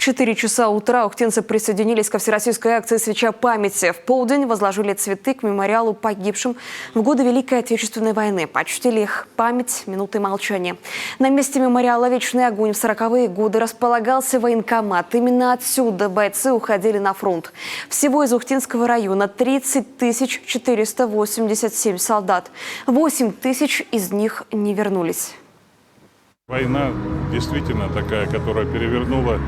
4 часа утра ухтенцы присоединились ко всероссийской акции «Свеча памяти». В полдень возложили цветы к мемориалу погибшим в годы Великой Отечественной войны. Почтили их память минутой молчания. На месте мемориала «Вечный огонь» в 40-е годы располагался военкомат. Именно отсюда бойцы уходили на фронт. Всего из Ухтинского района 30 487 солдат. 8 тысяч из них не вернулись. Война действительно такая, которая перевернула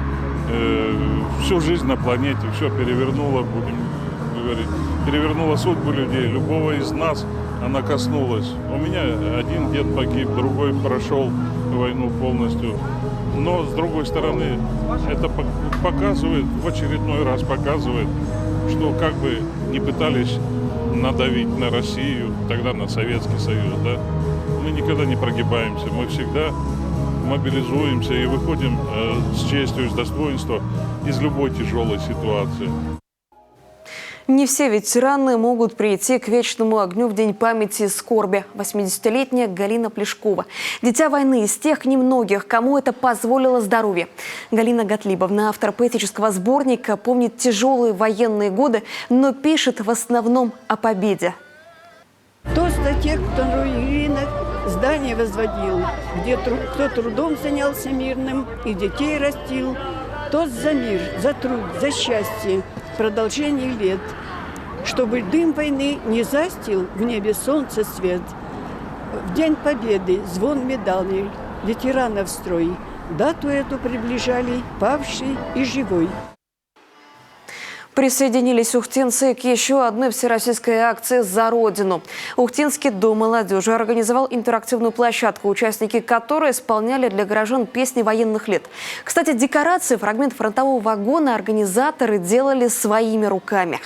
всю жизнь на планете, все перевернула, будем говорить, перевернула судьбу людей. Любого из нас она коснулась. У меня один дед погиб, другой прошел войну полностью. Но, с другой стороны, это показывает, в очередной раз показывает, что как бы не пытались надавить на Россию, тогда на Советский Союз, да, мы никогда не прогибаемся, мы всегда мобилизуемся и выходим с честью, с достоинством из любой тяжелой ситуации. Не все ветераны могут прийти к вечному огню в День памяти и скорби. 80-летняя Галина Плешкова. Дитя войны из тех немногих, кому это позволило здоровье. Галина Готлибовна, автор поэтического сборника, помнит тяжелые военные годы, но пишет в основном о победе. Тост о тех, кто на руинах здания возводил, где кто трудом занялся мирным и детей растил. Тост за мир, за труд, за счастье, продолжение лет, чтобы дым войны не застил в небе солнце свет. В День Победы звон медалей, ветеранов строй, дату эту приближали павший и живой. Присоединились ухтинцы к еще одной всероссийской акции «За Родину». Ухтинский дом молодежи организовал интерактивную площадку, участники которой исполняли для горожан песни военных лет. Кстати, декорации, фрагмент фронтового вагона организаторы делали своими руками.